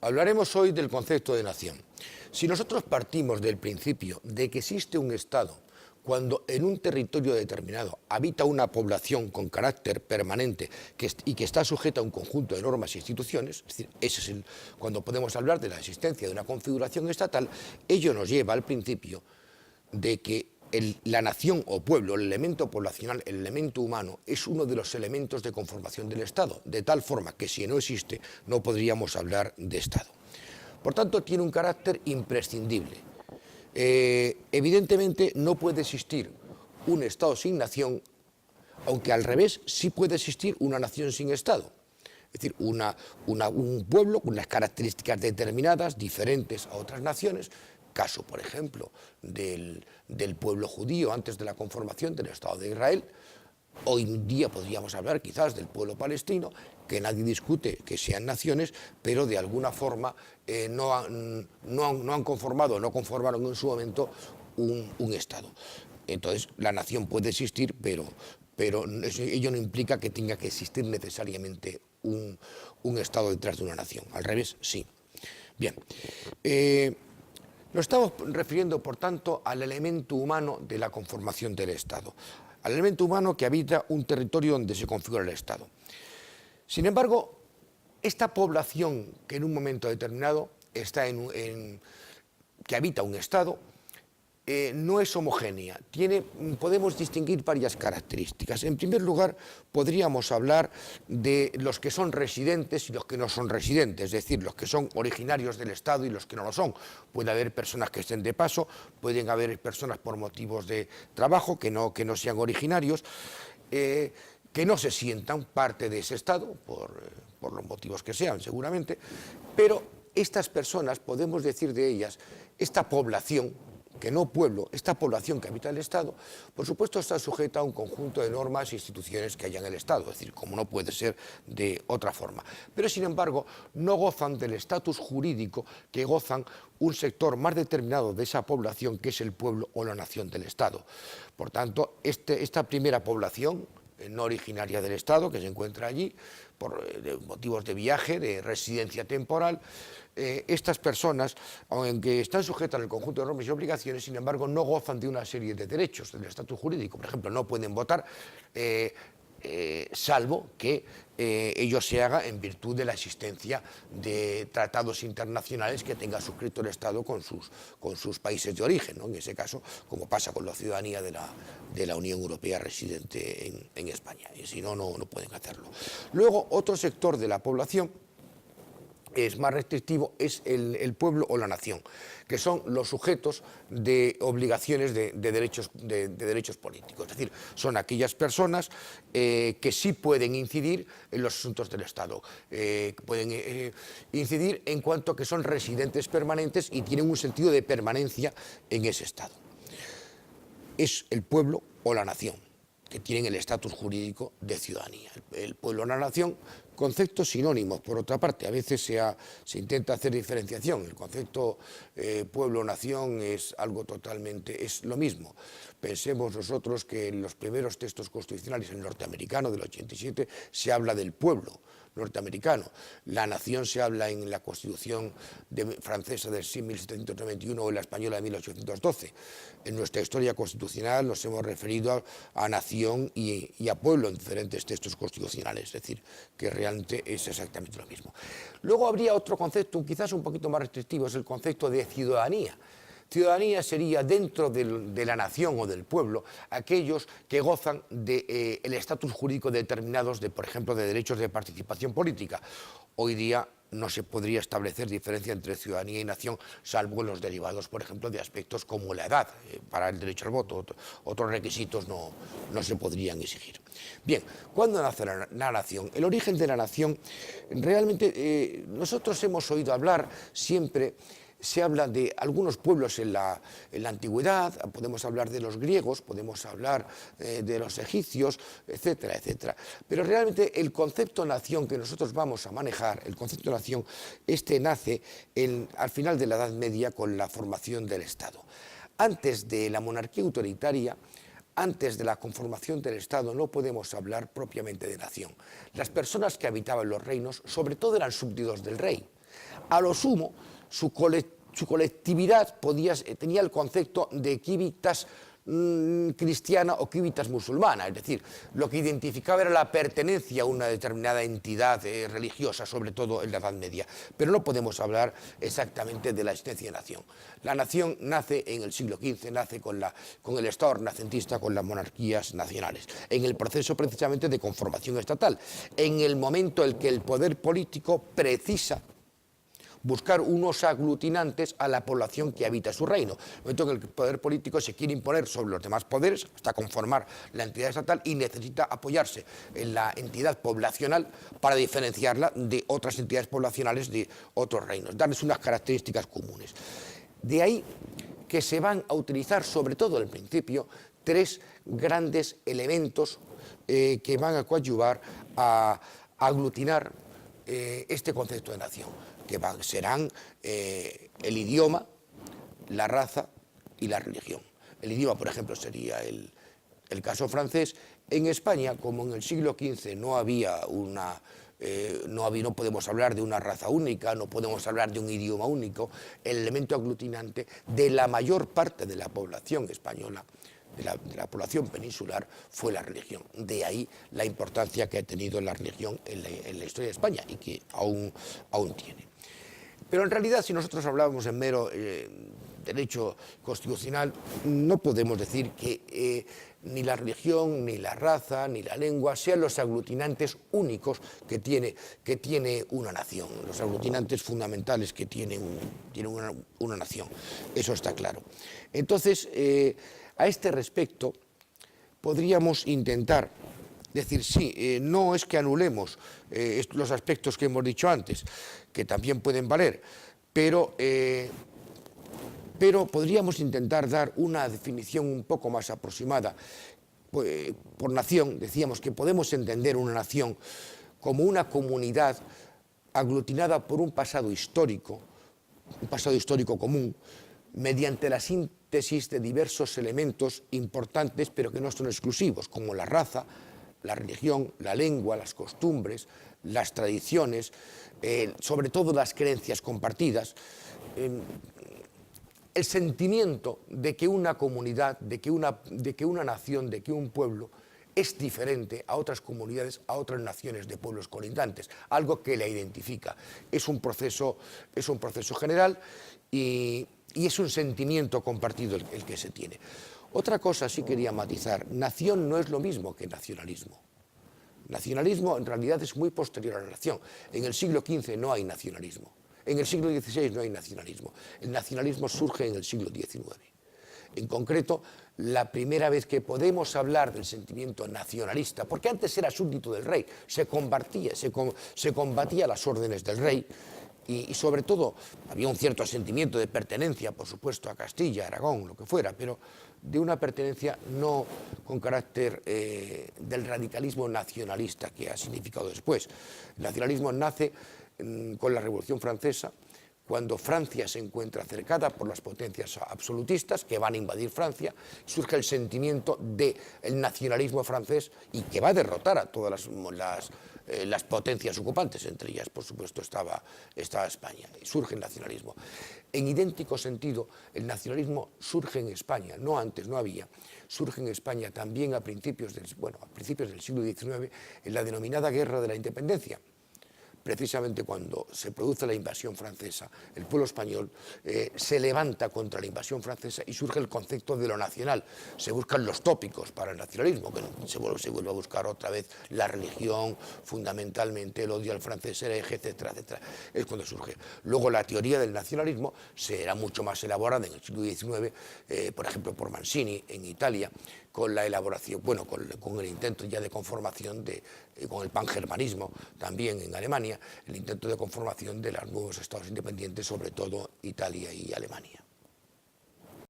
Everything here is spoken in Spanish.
Hablaremos hoy del concepto de nación. Si nosotros partimos del principio de que existe un Estado cuando en un territorio determinado habita una población con carácter permanente y que está sujeta a un conjunto de normas e instituciones, es decir, cuando podemos hablar de la existencia de una configuración estatal, ello nos lleva al principio de que la nación o pueblo, el elemento poblacional, el elemento humano, es uno de los elementos de conformación del Estado, de tal forma que si no existe no podríamos hablar de Estado. Por tanto, tiene un carácter imprescindible. Evidentemente no puede existir un Estado sin nación, aunque al revés sí puede existir una nación sin Estado. Es decir, un pueblo con unas características determinadas, diferentes a otras naciones, caso, por ejemplo, del pueblo judío antes de la conformación del Estado de Israel. Hoy en día podríamos hablar quizás del pueblo palestino, que nadie discute que sean naciones, pero de alguna forma no han conformado, no conformaron en su momento un Estado. Entonces, la nación puede existir, pero ello no implica que tenga que existir necesariamente un Estado detrás de una nación. Al revés, sí. Bien. Nos estamos refiriendo, por tanto, al elemento humano de la conformación del Estado, al elemento humano que habita un territorio donde se configura el Estado. Sin embargo, esta población que en un momento determinado que habita un Estado, no es homogénea, podemos distinguir varias características. En primer lugar, podríamos hablar de los que son residentes y los que no son residentes, es decir, los que son originarios del Estado y los que no lo son. Puede haber personas que estén de paso, pueden haber personas por motivos de trabajo que no sean originarios, que no se sientan parte de ese Estado, por los motivos que sean seguramente, pero estas personas, podemos decir de ellas, esta población, que no pueblo, esta población que habita el Estado, por supuesto está sujeta a un conjunto de normas e instituciones que haya en el Estado, es decir, como no puede ser de otra forma. Pero, sin embargo, no gozan del estatus jurídico que gozan un sector más determinado de esa población, que es el pueblo o la nación del Estado. Por tanto, esta primera población, no originaria del Estado, que se encuentra allí, por motivos de viaje, de residencia temporal, estas personas, aunque están sujetas al conjunto de normas y obligaciones, sin embargo, no gozan de una serie de derechos del estatus jurídico. Por ejemplo, no pueden votar, salvo que ello se haga en virtud de la existencia de tratados internacionales que tenga suscrito el Estado con sus países de origen, ¿no? En ese caso, como pasa con la ciudadanía de la Unión Europea residente en España, y si no, no pueden hacerlo. Luego, otro sector de la población es más restrictivo, es el pueblo o la nación, que son los sujetos de obligaciones de derechos políticos. Es decir, son aquellas personas que sí pueden incidir en los asuntos del Estado, pueden incidir en cuanto a que son residentes permanentes y tienen un sentido de permanencia en ese Estado. Es el pueblo o la nación, que tienen el estatus jurídico de ciudadanía. El pueblo o la nación, conceptos sinónimos, por otra parte, a veces se intenta hacer diferenciación. El concepto pueblo o nación es algo totalmente, es lo mismo. Pensemos nosotros que en los primeros textos constitucionales, el norteamericano del 87, se habla del pueblo norteamericano. La nación se habla en la Constitución francesa de 1791 o en la española de 1812. En nuestra historia constitucional nos hemos referido a nación y a pueblo en diferentes textos constitucionales, es decir, que realmente es exactamente lo mismo. Luego habría otro concepto, quizás un poquito más restrictivo, es el concepto de ciudadanía. Ciudadanía sería, dentro de la nación o del pueblo, aquellos que gozan del estatus jurídico determinados, por ejemplo, de derechos de participación política. Hoy día no se podría establecer diferencia entre ciudadanía y nación, salvo en los derivados, por ejemplo, de aspectos como la edad para el derecho al voto. Otros requisitos no se podrían exigir. Bien, ¿cuándo nace la nación? El origen de la nación, realmente nosotros hemos oído hablar siempre. Se habla de algunos pueblos en la antigüedad, podemos hablar de los griegos, podemos hablar de los egipcios, etcétera, etcétera. Pero realmente el concepto nación que nosotros vamos a manejar, el concepto nación, nace al final de la Edad Media con la formación del Estado. Antes de la monarquía autoritaria, antes de la conformación del Estado, no podemos hablar propiamente de nación. Las personas que habitaban los reinos, sobre todo, eran súbditos del rey. A lo sumo, su colectividad tenía el concepto de civitas cristiana o civitas musulmana, es decir, lo que identificaba era la pertenencia a una determinada entidad religiosa, sobre todo en la Edad Media, pero no podemos hablar exactamente de la existencia de nación. La nación nace en el siglo XV, nace con el Estado renacentista, con las monarquías nacionales, en el proceso precisamente de conformación estatal, en el momento en que el poder político precisa buscar unos aglutinantes a la población que habita su reino. En el momento en que el poder político se quiere imponer sobre los demás poderes hasta conformar la entidad estatal y necesita apoyarse en la entidad poblacional para diferenciarla de otras entidades poblacionales de otros reinos, darles unas características comunes. De ahí que se van a utilizar, sobre todo al principio, tres grandes elementos que van a coadyuvar a aglutinar este concepto de nación, que serán el idioma, la raza y la religión. El idioma, por ejemplo, sería el caso francés. En España, como en el siglo XV no podemos hablar de una raza única, no podemos hablar de un idioma único, el elemento aglutinante de la mayor parte de la población española, de la población peninsular, fue la religión. De ahí la importancia que ha tenido la religión en la historia de España y que aún tiene. Pero en realidad, si nosotros hablábamos en mero derecho constitucional, no podemos decir que ni la religión, ni la raza, ni la lengua sean los aglutinantes únicos que tiene una nación, los aglutinantes fundamentales que tiene una nación. Eso está claro. Entonces, a este respecto, podríamos intentar decir, sí, no es que anulemos los aspectos que hemos dicho antes, que también pueden valer, pero podríamos intentar dar una definición un poco más aproximada. Por nación, decíamos que podemos entender una nación como una comunidad aglutinada por un pasado histórico común, mediante la síntesis de diversos elementos importantes, pero que no son exclusivos, como la raza, la religión, la lengua, las costumbres, las tradiciones, sobre todo las creencias compartidas, el sentimiento de que una comunidad, de que una nación, de que un pueblo es diferente a otras comunidades, a otras naciones de pueblos colindantes, algo que la identifica. Es un proceso general y es un sentimiento compartido el que se tiene. Otra cosa sí quería matizar, nación no es lo mismo que nacionalismo. Nacionalismo en realidad es muy posterior a la nación. En el siglo XV no hay nacionalismo, en el siglo XVI no hay nacionalismo. El nacionalismo surge en el siglo XIX. En concreto, la primera vez que podemos hablar del sentimiento nacionalista, porque antes era súbdito del rey, se combatía las órdenes del rey, y sobre todo había un cierto sentimiento de pertenencia, por supuesto, a Castilla, Aragón, lo que fuera, pero de una pertenencia no con carácter del radicalismo nacionalista que ha significado después. El nacionalismo nace con la Revolución Francesa, cuando Francia se encuentra cercada por las potencias absolutistas que van a invadir Francia, surge el sentimiento del nacionalismo francés y que va a derrotar a todas las potencias ocupantes, entre ellas, por supuesto, estaba España, y surge el nacionalismo. En idéntico sentido, el nacionalismo surge en España, no antes, no había, surge en España también a principios del siglo XIX, en la denominada Guerra de la Independencia. Precisamente cuando se produce la invasión francesa, el pueblo español se levanta contra la invasión francesa y surge el concepto de lo nacional. Se buscan los tópicos para el nacionalismo, que se vuelve a buscar otra vez la religión, fundamentalmente el odio al francés hereje, etcétera, etcétera. Es cuando surge. Luego la teoría del nacionalismo será mucho más elaborada en el siglo XIX, por ejemplo por Mancini en Italia, con la elaboración, bueno, con el intento ya de conformación con el pangermanismo también en Alemania, el intento de conformación de los nuevos estados independientes, sobre todo Italia y Alemania.